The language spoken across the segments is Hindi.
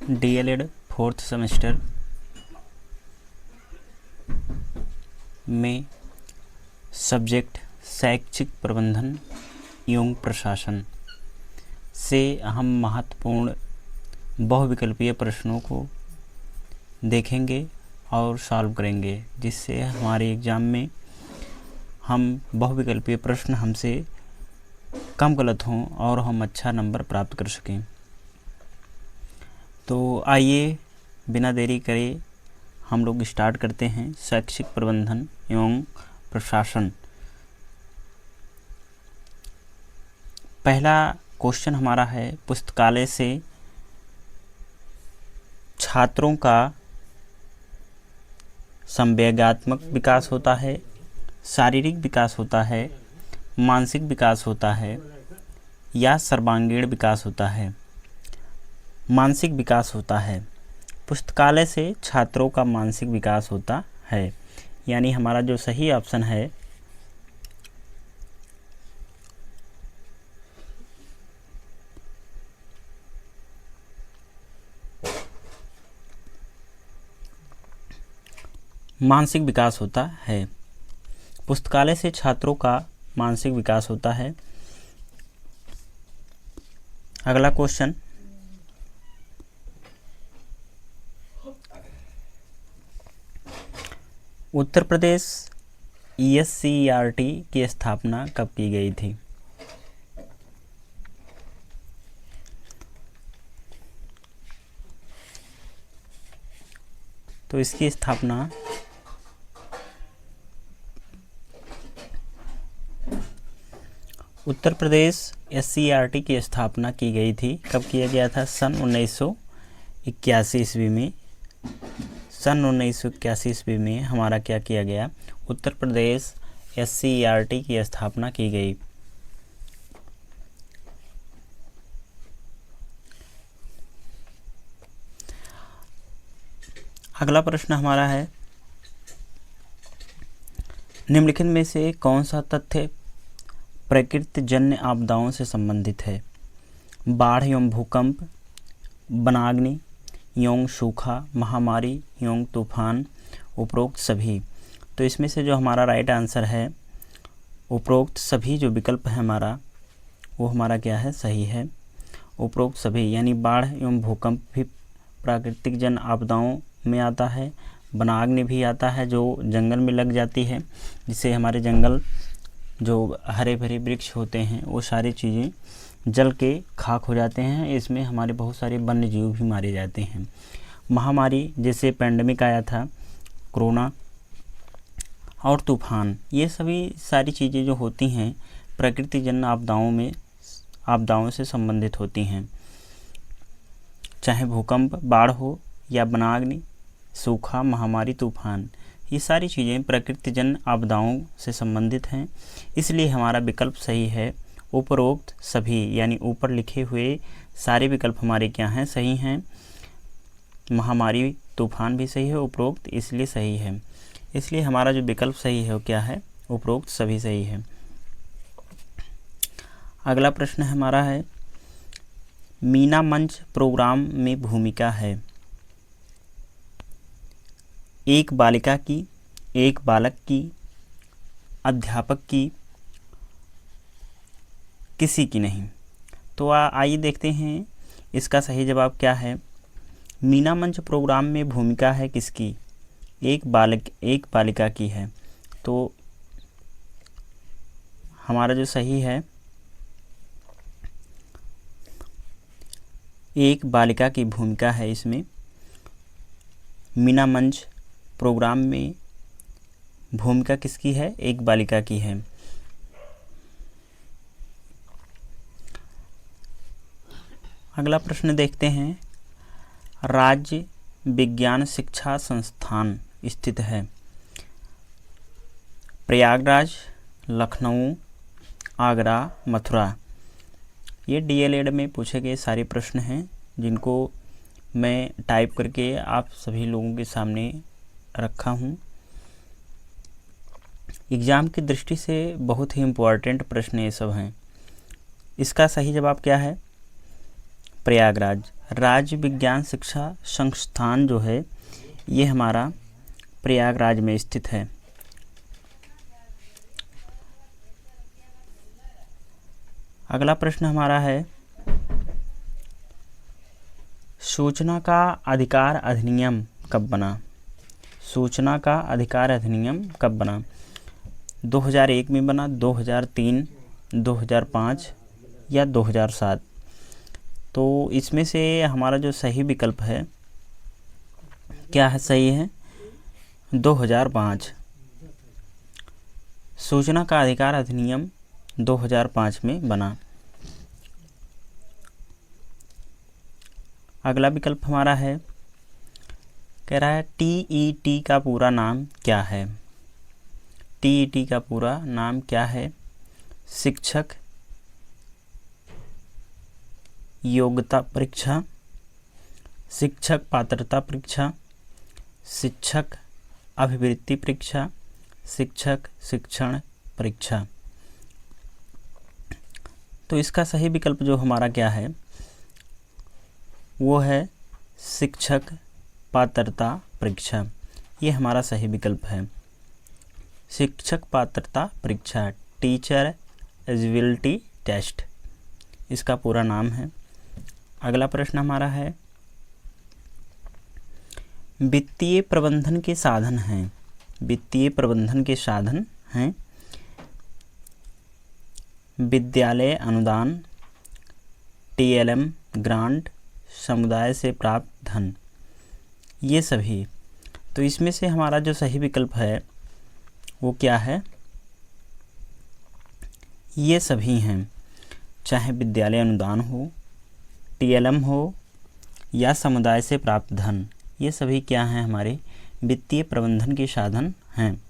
डीएलएड फोर्थ सेमेस्टर में सब्जेक्ट शैक्षिक प्रबंधन एवं प्रशासन से हम महत्वपूर्ण बहुविकल्पीय प्रश्नों को देखेंगे और सॉल्व करेंगे, जिससे हमारे एग्ज़ाम में हम बहुविकल्पीय प्रश्न हमसे कम गलत हों और हम अच्छा नंबर प्राप्त कर सकें। तो आइए बिना देरी करे हम लोग स्टार्ट करते हैं। शैक्षिक प्रबंधन एवं प्रशासन। पहला क्वेश्चन हमारा है, पुस्तकालय से छात्रों का संवेगात्मक विकास होता है, शारीरिक विकास होता है, मानसिक विकास होता है या सर्वांगीण विकास होता है। मानसिक विकास होता है। पुस्तकालय से छात्रों का मानसिक विकास होता है, यानी हमारा जो सही ऑप्शन है मानसिक विकास होता है। पुस्तकालय से छात्रों का मानसिक विकास होता है। अगला क्वेश्चन, उत्तर प्रदेश ESCERT की स्थापना कब की गई थी? तो इसकी स्थापना उत्तर प्रदेश SCERT की स्थापना की गई थी। कब किया गया था? सन 1981 ईस्वी में। सन 1981 ईस्वी में हमारा क्या किया गया? उत्तर प्रदेश SCERT की स्थापना की गई। अगला प्रश्न हमारा है, निम्नलिखित में से कौन सा तथ्य प्रकृतिजन्य आपदाओं से संबंधित है? बाढ़ एवं भूकंप, वनाग्नि एवं सूखा, महामारी एवं तूफान, उपरोक्त सभी। तो इसमें से जो हमारा राइट आंसर है, उपरोक्त सभी जो विकल्प है हमारा, वो हमारा क्या है? सही है। उपरोक्त सभी यानी बाढ़ एवं भूकंप भी प्राकृतिक जन आपदाओं में आता है। वनाग्नि भी आता है, जो जंगल में लग जाती है, जिससे हमारे जंगल जो हरे भरे वृक्ष होते हैं वो सारी चीज़ें जल के खाक हो जाते हैं। इसमें हमारे बहुत सारे वन्य जीव भी मारे जाते हैं। महामारी जैसे पैंडमिक आया था, कोरोना, और तूफान, ये सभी सारी चीज़ें जो होती हैं प्रकृतिजन्य आपदाओं से संबंधित होती हैं। चाहे भूकंप, बाढ़ हो या वनाग्नि, सूखा, महामारी, तूफान, ये सारी चीज़ें प्रकृतिजन्य आपदाओं से संबंधित हैं। इसलिए हमारा विकल्प सही है उपरोक्त सभी, यानी ऊपर लिखे हुए सारे विकल्प हमारे क्या हैं? सही हैं। महामारी, तूफान भी सही है, उपरोक्त इसलिए सही है। इसलिए हमारा जो विकल्प सही है वो क्या है? उपरोक्त सभी सही है। अगला प्रश्न हमारा है, मीना मंच प्रोग्राम में भूमिका है एक बालिका की, एक बालक की, अध्यापक की, किसी की नहीं। तो आइए देखते हैं इसका सही जवाब क्या है। मीना मंच प्रोग्राम में भूमिका है किसकी? एक बालिका की है। तो हमारा जो सही है, एक बालिका की भूमिका है इसमें। मीना मंच प्रोग्राम में भूमिका किसकी है? एक बालिका की है। अगला प्रश्न देखते हैं, राज्य विज्ञान शिक्षा संस्थान स्थित है प्रयागराज, लखनऊ, आगरा, मथुरा। ये डीएलएड में पूछे गए सारे प्रश्न हैं, जिनको मैं टाइप करके आप सभी लोगों के सामने रखा हूँ। एग्ज़ाम की दृष्टि से बहुत ही इम्पोर्टेंट प्रश्न ये सब हैं। इसका सही जवाब क्या है? प्रयागराज। राज्य विज्ञान शिक्षा संस्थान जो है ये हमारा प्रयागराज में स्थित है। अगला प्रश्न हमारा है, सूचना का अधिकार अधिनियम कब बना? सूचना का अधिकार अधिनियम कब बना? 2001 में बना, 2003, 2005 या 2007? तो इसमें से हमारा जो सही विकल्प है क्या है? सही है 2005। सूचना का अधिकार अधिनियम 2005 में बना। अगला विकल्प हमारा है, कह रहा है TET का पूरा नाम क्या है? TET का पूरा नाम क्या है? शिक्षक योग्यता परीक्षा, शिक्षक पात्रता परीक्षा, शिक्षक अभिवृत्ति परीक्षा, शिक्षक शिक्षण परीक्षा। तो इसका सही विकल्प जो हमारा क्या है वो है शिक्षक पात्रता परीक्षा। ये हमारा सही विकल्प है, शिक्षक पात्रता परीक्षा, टीचर एलिजिबिलिटी टेस्ट इसका पूरा नाम है। अगला प्रश्न हमारा है, वित्तीय प्रबंधन के साधन हैं। वित्तीय प्रबंधन के साधन हैं विद्यालय अनुदान, TLM ग्रांट, समुदाय से प्राप्त धन, ये सभी। तो इसमें से हमारा जो सही विकल्प है वो क्या है? ये सभी हैं, चाहे विद्यालय अनुदान हो, TLM हो या समुदाय से प्राप्त धन, ये सभी क्या हैं? हमारे वित्तीय प्रबंधन के साधन हैं।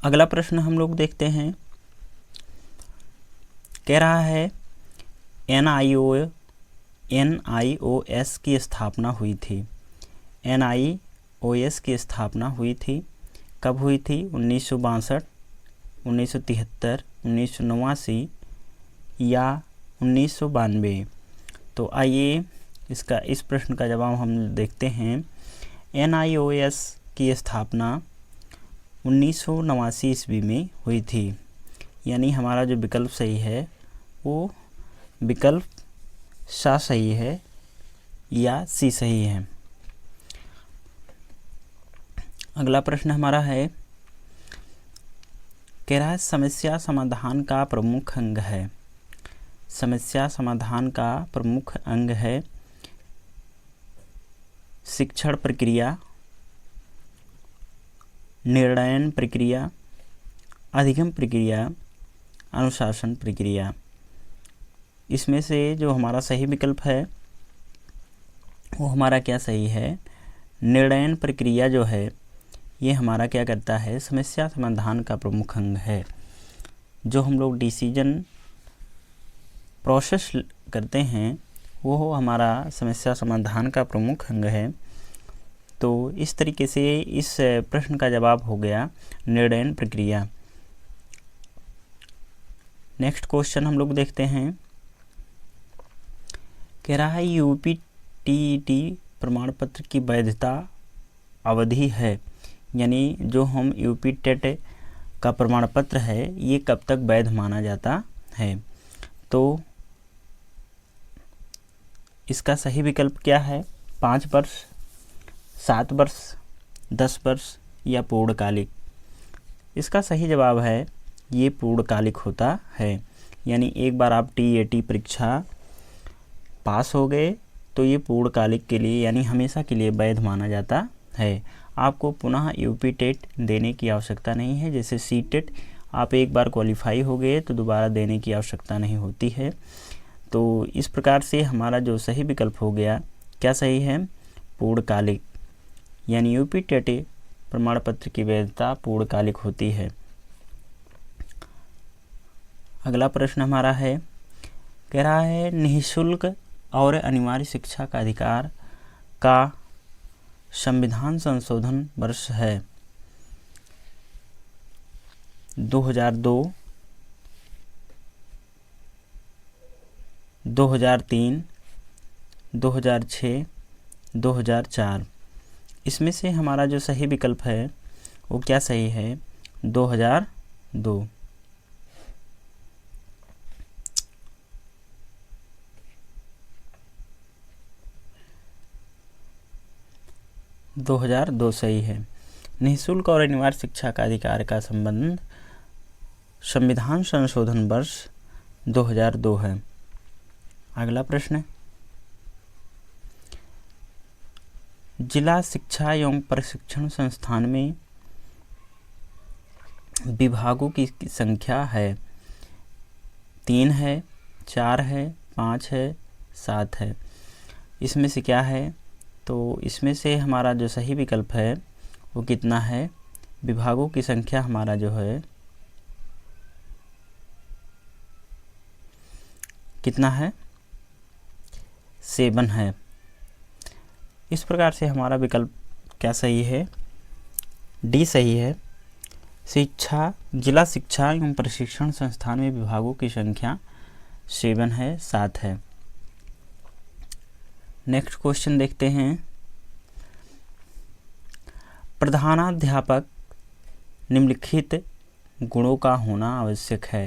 अगला प्रश्न हम लोग देखते हैं, कह रहा है NIOS की स्थापना हुई थी। NIOS की स्थापना हुई थी, कब हुई थी? 1962, 1973, 1989 या 1992? तो आइए इस प्रश्न का जवाब हम देखते हैं। NIOS की स्थापना 1989 ईस्वी में हुई थी, यानी हमारा जो विकल्प सही है वो विकल्प सा सही है या सी सही है। अगला प्रश्न हमारा है, कह रहा है समस्या समाधान का प्रमुख अंग है। समस्या समाधान का प्रमुख अंग है शिक्षण प्रक्रिया, निर्णयन प्रक्रिया, अधिगम प्रक्रिया, अनुशासन प्रक्रिया। इसमें से जो हमारा सही विकल्प है वो हमारा क्या सही है? निर्णयन प्रक्रिया जो है ये हमारा क्या करता है? समस्या समाधान का प्रमुख अंग है। जो हम लोग डिसीजन प्रोसेस करते हैं वो हमारा समस्या समाधान का प्रमुख अंग है। तो इस तरीके से इस प्रश्न का जवाब हो गया निर्णयन प्रक्रिया। नेक्स्ट क्वेश्चन हम लोग देखते हैं, कह रहा है UP-TET प्रमाण पत्र की वैधता अवधि है, यानी जो हम UP-TET का प्रमाण पत्र है ये कब तक वैध माना जाता है? तो इसका सही विकल्प क्या है? 5 वर्ष, 7 वर्ष, 10 वर्ष या पूर्णकालिक? इसका सही जवाब है ये पूर्णकालिक होता है, यानी एक बार आप TET परीक्षा पास हो गए तो ये पूर्णकालिक के लिए यानी हमेशा के लिए वैध माना जाता है। आपको पुनः UP-TET देने की आवश्यकता नहीं है। जैसे CTET आप एक बार क्वालिफाई हो गए तो दोबारा देने की आवश्यकता नहीं होती है। तो इस प्रकार से हमारा जो सही विकल्प हो गया क्या सही है? पूर्णकालिक, यानी UP-TET प्रमाण पत्र की वैधता पूर्णकालिक होती है। अगला प्रश्न हमारा है, कह रहा है निःशुल्क और अनिवार्य शिक्षा का अधिकार का संविधान संशोधन वर्ष है 2002, 2003, 2006, 2004। इसमें से हमारा जो सही विकल्प है वो क्या सही है? 2002। 2002 सही है। निःशुल्क और अनिवार्य शिक्षा का अधिकार का संबंध संविधान संशोधन वर्ष 2002 है। अगला प्रश्न, जिला शिक्षा एवं प्रशिक्षण संस्थान में विभागों की संख्या है? 3 है, 4 है, 5 है, 7 है। इसमें से क्या है? तो इसमें से हमारा जो सही विकल्प है वो कितना है? विभागों की संख्या हमारा जो है कितना है? 7 है। इस प्रकार से हमारा विकल्प क्या सही है? डी सही है। जिला शिक्षा एवं प्रशिक्षण संस्थान में विभागों की संख्या 7 है, 7 है। नेक्स्ट क्वेश्चन देखते हैं। प्रधानाध्यापक निम्नलिखित गुणों का होना आवश्यक है।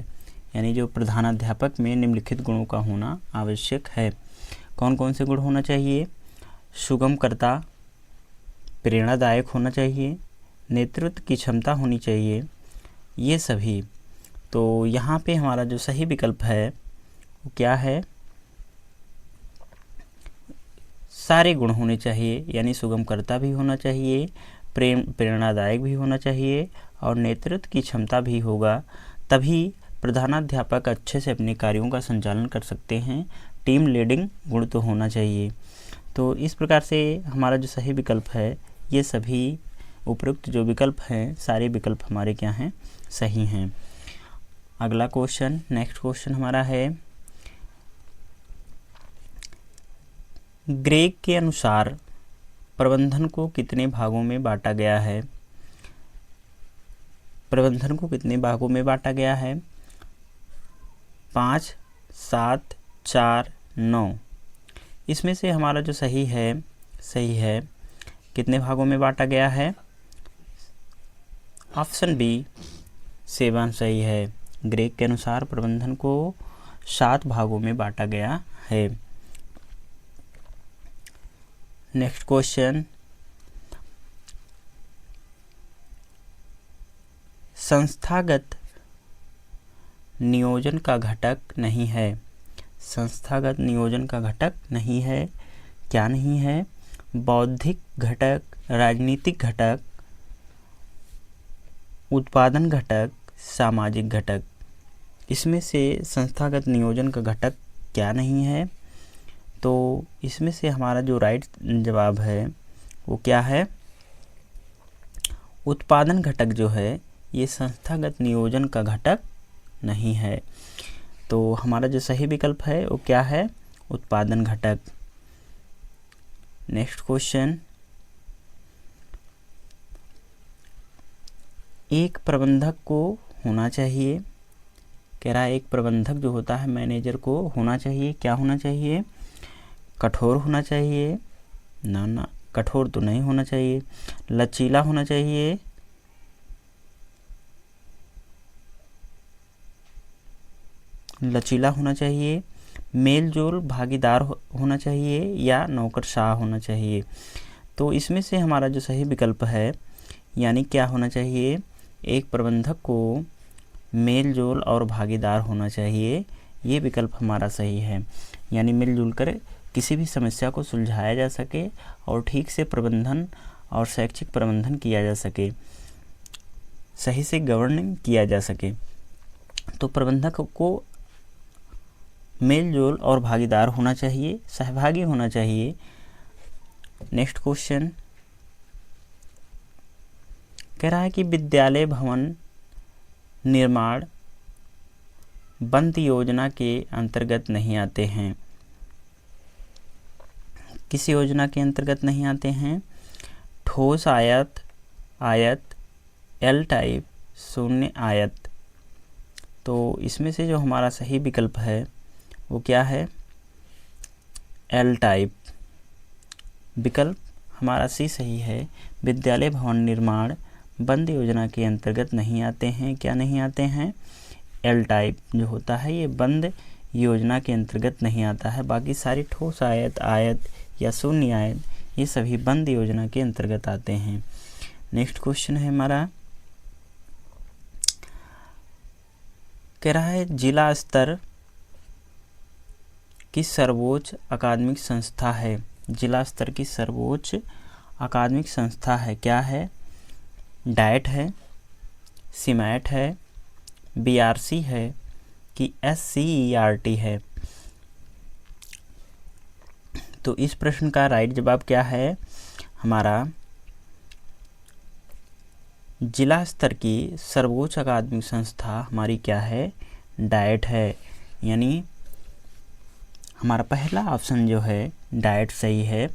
यानी जो प्रधानाध्यापक में निम्नलिखित गुणों का होना आवश्यक है। कौन कौन से गुण होना चाहिए? सुगमकर्ता, प्रेरणादायक होना चाहिए, नेतृत्व की क्षमता होनी चाहिए, ये सभी। तो यहाँ पे हमारा जो सही विकल्प है वो क्या है? सारे गुण होने चाहिए। यानी सुगमकर्ता भी होना चाहिए, प्रेरणादायक भी होना चाहिए और नेतृत्व की क्षमता भी होगा, तभी प्रधानाध्यापक अच्छे से अपने कार्यों का संचालन कर सकते हैं। टीम लीडिंग गुण तो होना चाहिए। तो इस प्रकार से हमारा जो सही विकल्प है, ये सभी उपयुक्त जो विकल्प हैं सारे विकल्प हमारे क्या हैं? सही हैं। अगला क्वेश्चन, नेक्स्ट क्वेश्चन हमारा है, ग्रेग के अनुसार प्रबंधन को कितने भागों में बांटा गया है? प्रबंधन को कितने भागों में बांटा गया है? 5, 7, 4, 9। इसमें से हमारा जो सही है कितने भागों में बांटा गया है? ऑप्शन बी 7 सही है। ग्रेग के अनुसार प्रबंधन को 7 भागों में बांटा गया है। नेक्स्ट क्वेश्चन, संस्थागत नियोजन का घटक नहीं है। संस्थागत नियोजन का घटक नहीं है। क्या नहीं है? बौद्धिक घटक, राजनीतिक घटक, उत्पादन घटक, सामाजिक घटक। इसमें से संस्थागत नियोजन का घटक क्या नहीं है? तो इसमें से हमारा जो राइट जवाब है वो क्या है? उत्पादन घटक जो है ये संस्थागत नियोजन का घटक नहीं है। तो हमारा जो सही विकल्प है वो क्या है? उत्पादन घटक। नेक्स्ट क्वेश्चन, एक प्रबंधक को होना चाहिए, कह रहा है एक प्रबंधक जो होता है मैनेजर को होना चाहिए, क्या होना चाहिए? कठोर होना चाहिए, ना कठोर तो नहीं होना चाहिए, लचीला होना चाहिए, लचीला होना चाहिए, मेलजोल भागीदार होना चाहिए या नौकरशाह होना चाहिए। तो इसमें से हमारा जो सही विकल्प है यानी क्या होना चाहिए? एक प्रबंधक को मेलजोल और भागीदार होना चाहिए, ये विकल्प हमारा सही है। यानी मिलजुल कर किसी भी समस्या को सुलझाया जा सके और ठीक से प्रबंधन और शैक्षिक प्रबंधन किया जा सके, सही से गवर्निंग किया जा सके। तो प्रबंधक को मेलजोल और भागीदार होना चाहिए, सहभागी होना चाहिए। नेक्स्ट क्वेश्चन कह रहा है कि विद्यालय भवन निर्माण बंद योजना के अंतर्गत नहीं आते हैं। किस योजना के अंतर्गत नहीं आते हैं? ठोस आयत, एल टाइप, शून्य आयत। तो इसमें से जो हमारा सही विकल्प है वो क्या है? L type. विकल्प हमारा सी सही है। विद्यालय भवन निर्माण बंद योजना के अंतर्गत नहीं आते हैं। क्या नहीं आते हैं? एल टाइप जो होता है ये बंद योजना के अंतर्गत नहीं आता है। बाकी सारी ठोस आयत, आयत या शून्य आयत, ये सभी बंद योजना के अंतर्गत आते हैं। नेक्स्ट क्वेश्चन है हमारा, कह रहा है जिला स्तर की सर्वोच्च अकादमिक संस्था है। जिला स्तर की सर्वोच्च अकादमिक संस्था है, क्या है? डाइट है, सीमैट है, बीआरसी है कि एससीईआरटी है? तो इस प्रश्न का राइट जवाब क्या है हमारा? जिला स्तर की सर्वोच्च अकादमिक संस्था हमारी क्या है? डाइट है। यानी हमारा पहला ऑप्शन जो है डाइट सही है।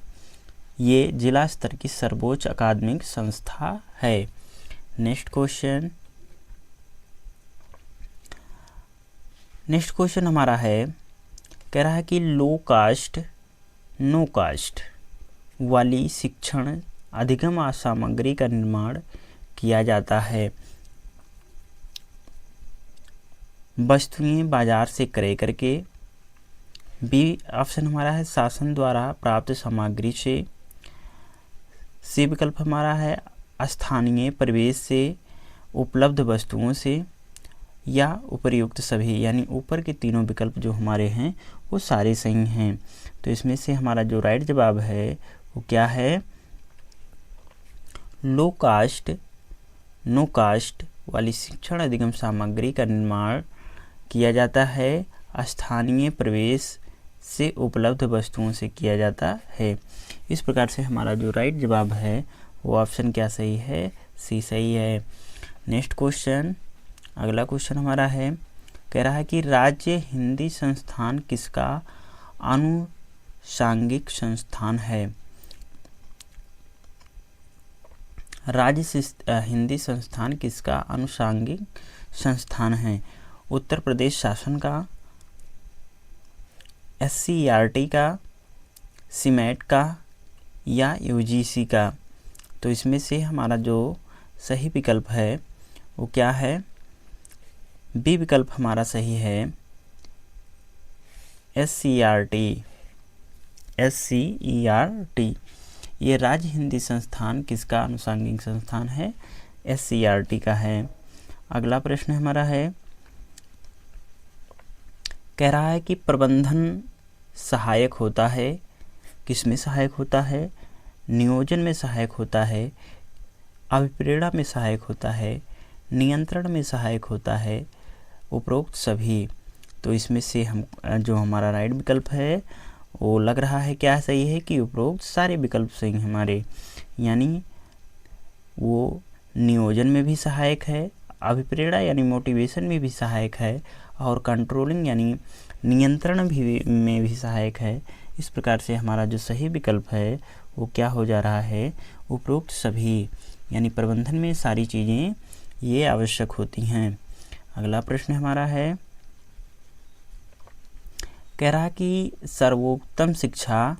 ये जिला स्तर की सर्वोच्च अकादमिक संस्था है। नेक्स्ट क्वेश्चन हमारा है, कह रहा है कि लो कास्ट नो कास्ट वाली शिक्षण अधिगम सामग्री का निर्माण किया जाता है। वस्तुएं बाजार से क्रय करके। बी ऑप्शन हमारा है शासन द्वारा प्राप्त सामग्री से। सी विकल्प हमारा है स्थानीय परिवेश से उपलब्ध वस्तुओं से, या उपर्युक्त सभी। यानी ऊपर के तीनों विकल्प जो हमारे हैं वो सारे सही हैं। तो इसमें से हमारा जो राइट जवाब है वो क्या है? लो कास्ट नो कास्ट वाली शिक्षण अधिगम सामग्री का निर्माण किया जाता है स्थानीय प्रवेश से उपलब्ध वस्तुओं से किया जाता है। इस प्रकार से हमारा जो राइट जवाब है वो ऑप्शन क्या सही है? सी सही है। नेक्स्ट क्वेश्चन, अगला क्वेश्चन हमारा है, कह रहा है कि राज्य हिंदी संस्थान किसका आनुषांगिक संस्थान है? राज्य हिंदी संस्थान किसका आनुषांगिक संस्थान है? उत्तर प्रदेश शासन का, एससीईआरटी का, सीमैट का या यूजीसी का? तो इसमें से हमारा जो सही विकल्प है वो क्या है? बी विकल्प हमारा सही है, एससीईआरटी। ये राज्य हिंदी संस्थान किसका आनुषंगिक संस्थान है? एससीईआरटी का है। अगला प्रश्न हमारा है, कह रहा है कि प्रबंधन सहायक होता है। किसमें सहायक होता है? नियोजन में सहायक होता है, अभिप्रेरणा में सहायक होता है, नियंत्रण में सहायक होता है, उपरोक्त सभी। तो इसमें से हम जो हमारा राइट विकल्प है वो लग रहा है क्या सही है कि उपरोक्त सारे विकल्प सही हैं हमारे। यानी वो नियोजन में भी सहायक है, अभिप्रेरणा यानी मोटिवेशन में भी सहायक है, और कंट्रोलिंग यानी नियंत्रण में भी सहायक है। इस प्रकार से हमारा जो सही विकल्प है वो क्या हो जा रहा है? उपरोक्त सभी। यानी प्रबंधन में सारी चीज़ें ये आवश्यक होती हैं। अगला प्रश्न हमारा है, कह रहा कि सर्वोत्तम शिक्षा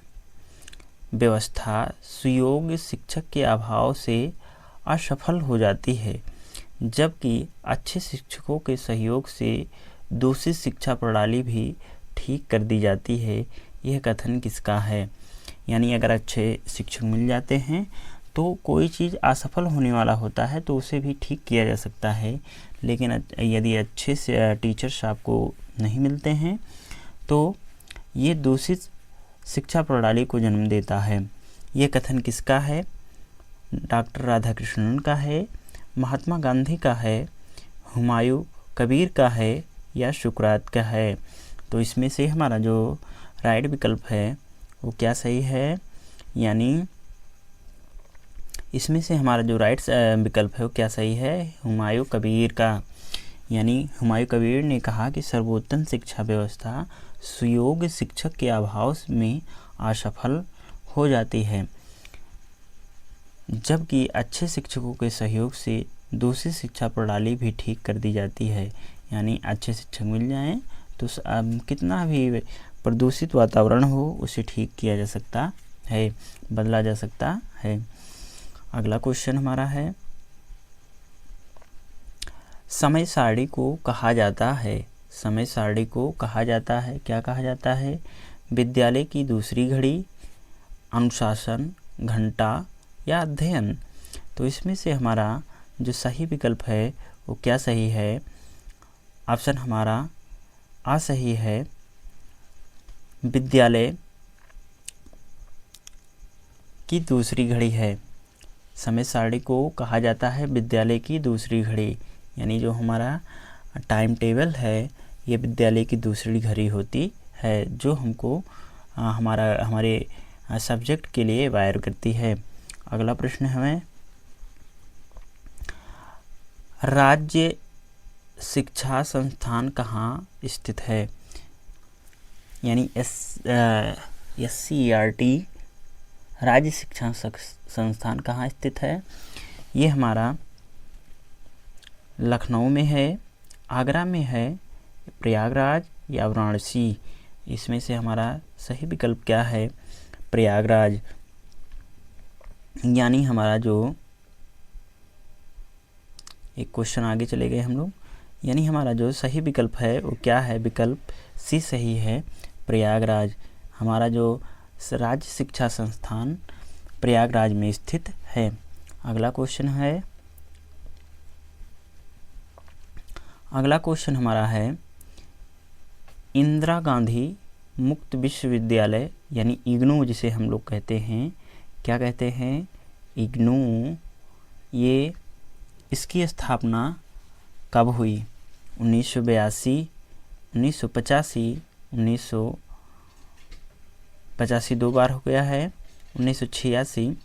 व्यवस्था सुयोग्य शिक्षक के अभाव से असफल हो जाती है, जबकि अच्छे शिक्षकों के सहयोग से दूषित शिक्षा प्रणाली भी ठीक कर दी जाती है। यह कथन किसका है? यानी अगर अच्छे शिक्षक मिल जाते हैं तो कोई चीज़ असफल होने वाला होता है तो उसे भी ठीक किया जा सकता है, लेकिन यदि अच्छे से टीचर्स आपको नहीं मिलते हैं तो ये दूषित शिक्षा प्रणाली को जन्म देता है। ये कथन किसका है? डॉक्टर राधाकृष्णन का है, महात्मा गांधी का है, हुमायूं कबीर का है या सुकरात का है? तो इसमें से हमारा जो राइट विकल्प है वो क्या सही है? यानी इसमें से हमारा जो राइट विकल्प है वो क्या सही है? हुमायूं कबीर का। यानी हुमायूं कबीर ने कहा कि सर्वोत्तम शिक्षा व्यवस्था सुयोग्य शिक्षक के अभाव में असफल हो जाती है, जबकि अच्छे शिक्षकों के सहयोग से दूसरी शिक्षा प्रणाली भी ठीक कर दी जाती है। यानी अच्छे शिक्षक मिल जाएं तो कितना भी प्रदूषित वातावरण हो उसे ठीक किया जा सकता है, बदला जा सकता है। अगला क्वेश्चन हमारा है, समय सारणी को कहा जाता है, समय सारणी को कहा जाता है, क्या कहा जाता है? विद्यालय की दूसरी घड़ी, अनुशासन, घंटा या अध्ययन। तो इसमें से हमारा जो सही विकल्प है वो क्या सही है? ऑप्शन हमारा आ सही है, विद्यालय की दूसरी घड़ी है। समय सारणी को कहा जाता है विद्यालय की दूसरी घड़ी, यानी जो हमारा टाइम टेबल है ये विद्यालय की दूसरी घड़ी होती है, जो हमको हमारे सब्जेक्ट के लिए वायर करती है। अगला प्रश्न हमें, राज्य शिक्षा संस्थान कहाँ स्थित है? यानी SCERT राज्य शिक्षा संस्थान कहाँ स्थित है? ये हमारा लखनऊ में है, आगरा में है, प्रयागराज या वाराणसी। इसमें से हमारा सही विकल्प क्या है? प्रयागराज। यानी हमारा जो एक क्वेश्चन आगे चले गए हम लोग, यानी हमारा जो सही विकल्प है वो क्या है? विकल्प सी सही है, प्रयागराज। हमारा जो राज्य शिक्षा संस्थान प्रयागराज में स्थित है। अगला क्वेश्चन है, अगला क्वेश्चन हमारा है, इंदिरा गांधी मुक्त विश्वविद्यालय यानी इग्नू जिसे हम लोग कहते हैं, क्या कहते हैं? इग्नू। ये इसकी स्थापना कब हुई? 1982, 1985, 1985 दो बार हो गया है, 1986।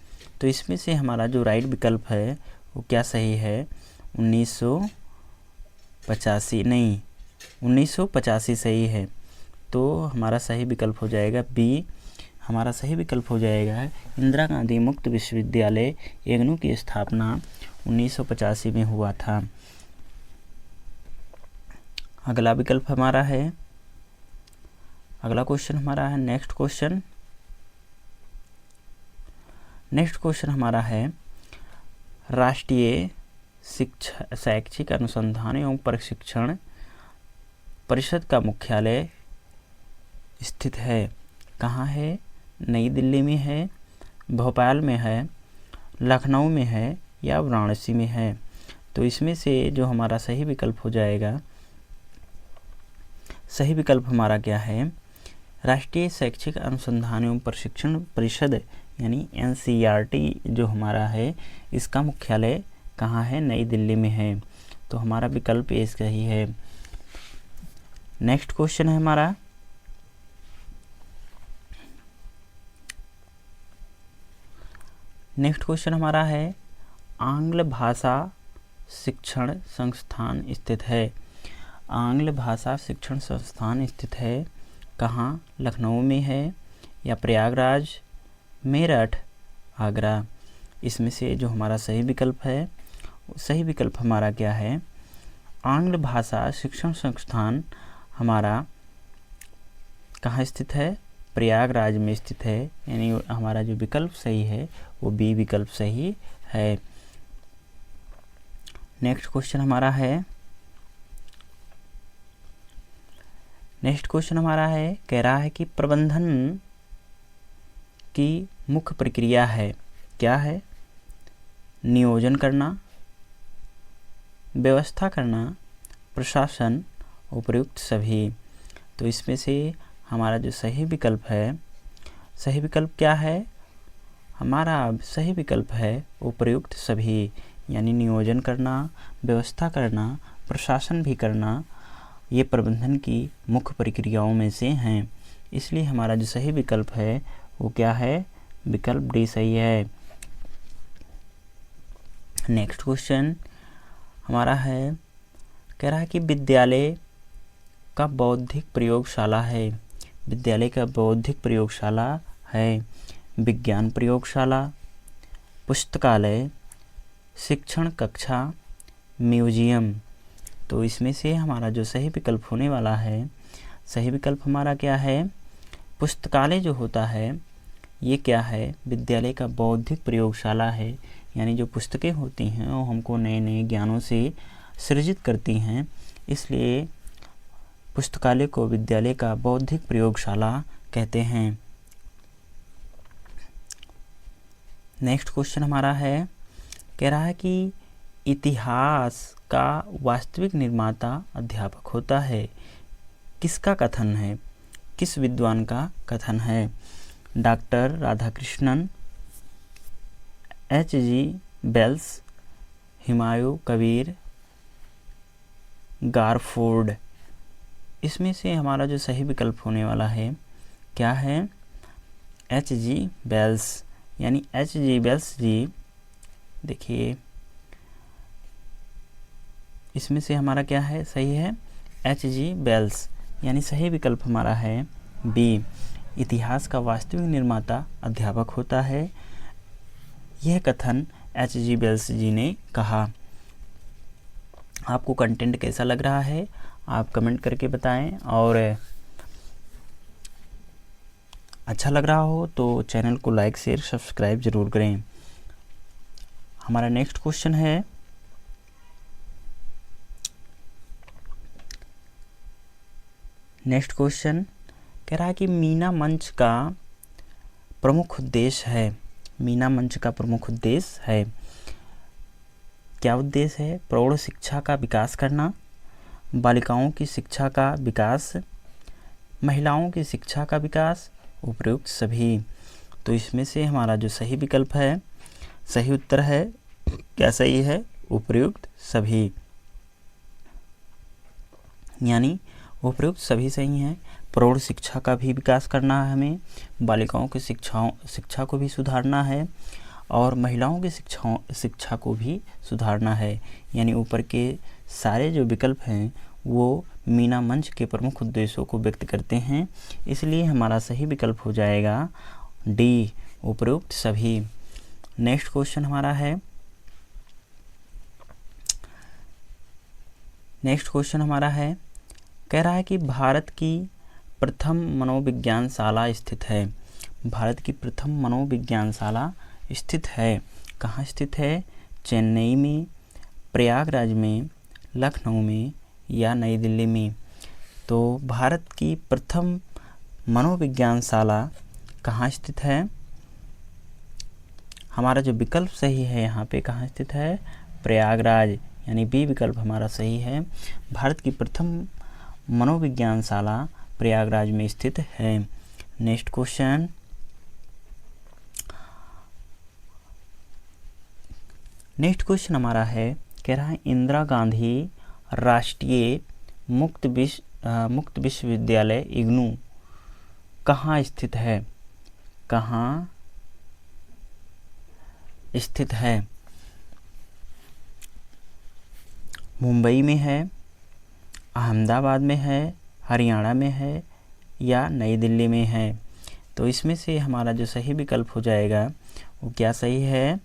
तो इसमें से हमारा जो राइट विकल्प है वो क्या सही है? 1985 नहीं, 1985 सही है। तो हमारा सही विकल्प हो जाएगा बी। हमारा सही विकल्प हो जाएगा इंदिरा गांधी मुक्त विश्वविद्यालय इग्नू की स्थापना 1985 में हुआ था। अगला विकल्प हमारा है, अगला क्वेश्चन हमारा है नेक्स्ट क्वेश्चन। नेक्स्ट क्वेश्चन हमारा है, राष्ट्रीय शिक्षा शैक्षिक अनुसंधान एवं प्रशिक्षण परिषद का मुख्यालय स्थित है कहाँ है? नई दिल्ली में है, भोपाल में है, लखनऊ में है या वाराणसी में है। तो इसमें से जो हमारा सही विकल्प हो जाएगा, सही विकल्प हमारा क्या है? राष्ट्रीय शैक्षिक अनुसंधान एवं प्रशिक्षण परिषद यानी NCERT जो हमारा है इसका मुख्यालय कहाँ है? नई दिल्ली में है। तो हमारा विकल्प ए सही है। नेक्स्ट क्वेश्चन है हमारा, नेक्स्ट क्वेश्चन हमारा है, आंग्ल भाषा शिक्षण संस्थान स्थित है। आंग्ल भाषा शिक्षण संस्थान स्थित है कहाँ? लखनऊ में है या प्रयागराज, मेरठ, आगरा। इसमें से जो हमारा सही विकल्प है, सही विकल्प हमारा क्या है? आंग्ल भाषा शिक्षण संस्थान हमारा कहाँ स्थित है? प्रयागराज में स्थित है। यानी हमारा जो विकल्प सही है वो बी विकल्प सही है। नेक्स्ट क्वेश्चन हमारा है, नेक्स्ट क्वेश्चन हमारा है, कह रहा है कि प्रबंधन की मुख्य प्रक्रिया है, क्या है? नियोजन करना, व्यवस्था करना, प्रशासन, उपयुक्त सभी। तो इसमें से हमारा जो सही विकल्प है, सही विकल्प क्या है? हमारा सही विकल्प है उपयुक्त सभी। यानी नियोजन करना, व्यवस्था करना, प्रशासन भी करना, ये प्रबंधन की मुख्य प्रक्रियाओं में से हैं। इसलिए हमारा जो सही विकल्प है वो क्या है? विकल्प डी सही है। नेक्स्ट क्वेश्चन हमारा है, कह रहा है कि विद्यालय का बौद्धिक प्रयोगशाला है। विद्यालय का बौद्धिक प्रयोगशाला है विज्ञान प्रयोगशाला, पुस्तकालय, शिक्षण कक्षा, म्यूजियम। तो इसमें से हमारा जो सही विकल्प होने वाला है, सही विकल्प हमारा क्या है? पुस्तकालय जो होता है ये क्या है, विद्यालय का बौद्धिक प्रयोगशाला है। यानी जो पुस्तकें होती हैं वो हमको नए नए ज्ञानों से सृजित करती हैं, इसलिए पुस्तकालय को विद्यालय का बौद्धिक प्रयोगशाला कहते हैं। नेक्स्ट क्वेश्चन हमारा है, कह रहा है कि इतिहास का वास्तविक निर्माता अध्यापक होता है। किसका कथन है, किस विद्वान का कथन है? Doctor Radhakrishnan, H.G. Wells, Humayun Kabir, Garford. इसमें से हमारा जो सही विकल्प होने वाला है क्या है, H.G. वेल्स। यानी H.G. वेल्स जी, देखिए इसमें से हमारा क्या है, सही है H.G. वेल्स। यानी सही विकल्प हमारा है बी, इतिहास का वास्तविक निर्माता अध्यापक होता है। यह कथन H.G. वेल्स जी ने कहा। आपको कंटेंट कैसा लग रहा है आप कमेंट करके बताएं, और अच्छा लग रहा हो तो चैनल को लाइक शेयर सब्सक्राइब जरूर करें। हमारा नेक्स्ट क्वेश्चन है, नेक्स्ट क्वेश्चन कह रहा है कि मीना मंच का प्रमुख उद्देश्य है। मीना मंच का प्रमुख उद्देश्य है, क्या उद्देश्य है? प्रौढ़ शिक्षा का विकास करना, बालिकाओं की शिक्षा का विकास, महिलाओं की शिक्षा का विकास, उपयुक्त सभी। तो इसमें से हमारा जो सही विकल्प है, सही उत्तर है क्या सही है, उपयुक्त सभी। यानी उपयुक्त सभी सही हैं। प्रौढ़ शिक्षा का भी विकास करना है हमें, बालिकाओं की शिक्षा को भी सुधारना है, और महिलाओं की शिक्षा को भी सुधारना है। यानी ऊपर के सारे जो विकल्प हैं वो मीना मंच के प्रमुख उद्देश्यों को व्यक्त करते हैं, इसलिए हमारा सही विकल्प हो जाएगा डी, उपयुक्त सभी। नेक्स्ट क्वेश्चन हमारा है, नेक्स्ट क्वेश्चन हमारा है, कह रहा है कि भारत की प्रथम मनोविज्ञानशाला स्थित है। भारत की प्रथम मनोविज्ञानशाला स्थित है, कहाँ स्थित है? चेन्नई में, प्रयागराज में, लखनऊ में या नई दिल्ली में। तो भारत की प्रथम मनोविज्ञानशाला कहाँ स्थित है? हमारा जो विकल्प सही है यहाँ पे कहाँ स्थित है? प्रयागराज। यानी बी विकल्प हमारा सही है। भारत की प्रथम मनोविज्ञानशाला प्रयागराज में स्थित है। नेक्स्ट क्वेश्चन, नेक्स्ट क्वेश्चन हमारा है, कह रहा है इंदिरा गांधी राष्ट्रीय मुक्त विश्वविद्यालय इग्नू कहाँ स्थित है? कहाँ स्थित है? मुंबई में है, अहमदाबाद में है, हरियाणा में है या नई दिल्ली में है। तो इसमें से हमारा जो सही विकल्प हो जाएगा वो क्या सही है?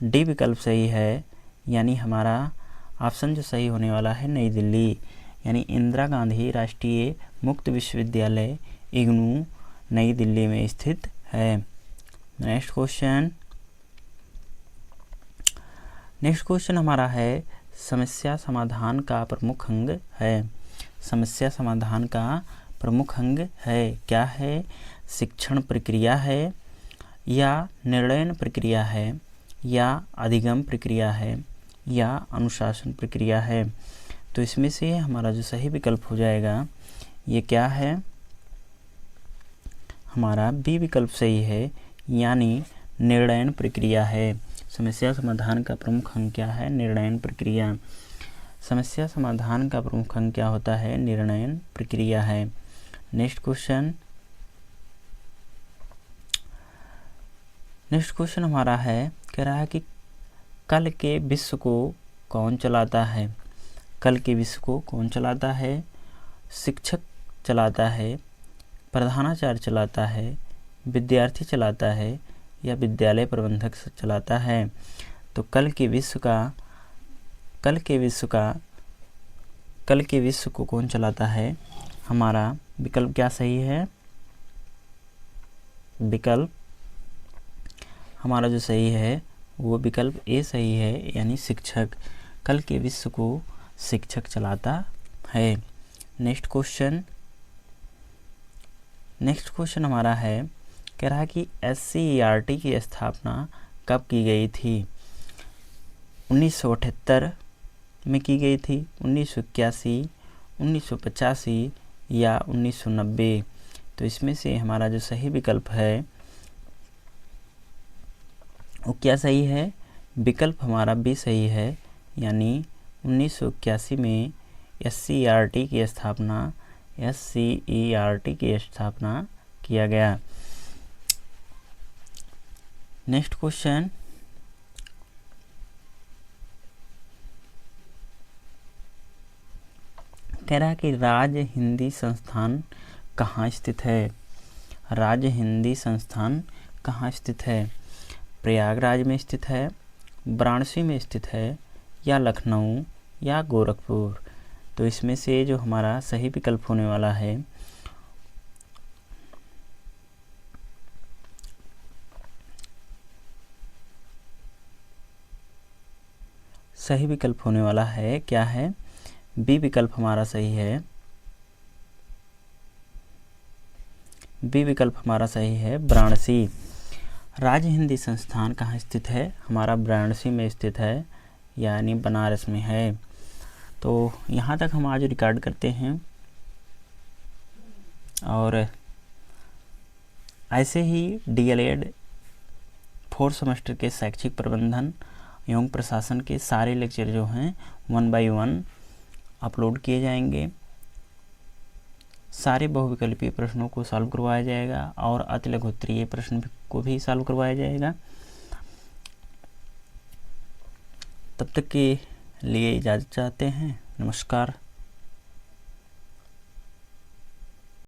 डी विकल्प सही है। यानी हमारा ऑप्शन जो सही होने वाला है नई दिल्ली। यानी इंदिरा गांधी राष्ट्रीय मुक्त विश्वविद्यालय इग्नू नई दिल्ली में स्थित है। नेक्स्ट क्वेश्चन, नेक्स्ट क्वेश्चन हमारा है, समस्या समाधान का प्रमुख अंग है। समस्या समाधान का प्रमुख अंग है, क्या है? शिक्षण प्रक्रिया है, या निर्णय प्रक्रिया है, या अधिगम प्रक्रिया है, या अनुशासन प्रक्रिया है। तो इसमें से हमारा जो सही विकल्प हो जाएगा ये क्या है? हमारा बी विकल्प सही है, यानी निर्णय प्रक्रिया है। समस्या समाधान का प्रमुख अंग क्या है? निर्णय प्रक्रिया। समस्या समाधान का प्रमुख अंग क्या होता है? निर्णय प्रक्रिया है। नेक्स्ट क्वेश्चन, नेक्स्ट क्वेश्चन हमारा है, कह रहा है कि कल के विश्व को कौन चलाता है? कल के विश्व को कौन चलाता है? शिक्षक चलाता है, प्रधानाचार्य चलाता है, विद्यार्थी चलाता है या विद्यालय प्रबंधक चलाता है। तो कल के विश्व को कौन चलाता है? हमारा विकल्प क्या सही है? विकल्प हमारा जो सही है वो विकल्प ए सही है, यानी शिक्षक। कल के विश्व को शिक्षक चलाता है। नेक्स्ट क्वेश्चन हमारा है, कह रहा है कि SCERT की स्थापना कब की गई थी? 1978 में की गई थी, 1981, 1985 या 1990। तो इसमें से हमारा जो सही विकल्प है वो क्या सही है? विकल्प हमारा बी सही है, यानी 1981 में SCERT की स्थापना किया गया। नेक्स्ट क्वेश्चन, कह रहा है कि राज्य हिंदी संस्थान कहाँ स्थित है? राज्य हिंदी संस्थान कहाँ स्थित है? प्रयागराज में स्थित है, वाराणसी में स्थित है, या लखनऊ या गोरखपुर। तो इसमें से जो हमारा सही विकल्प होने वाला है सही विकल्प होने वाला है क्या है? बी विकल्प हमारा सही है। बी विकल्प हमारा सही है, वाराणसी। राज्य हिंदी संस्थान कहाँ स्थित है? हमारा वाराणसी में स्थित है, यानी बनारस में है। तो यहाँ तक हम आज रिकॉर्ड करते हैं, और ऐसे ही DLED 4 सेमेस्टर के शैक्षिक प्रबंधन एवं प्रशासन के सारे लेक्चर जो हैं 1 by 1 अपलोड किए जाएंगे। सारे बहुविकल्पीय प्रश्नों को सॉल्व करवाया जाएगा और अति लघुत्तरीय प्रश्न को भी सॉल्व करवाया जाएगा। तब तक के लिए इजाज़त चाहते हैं। नमस्कार।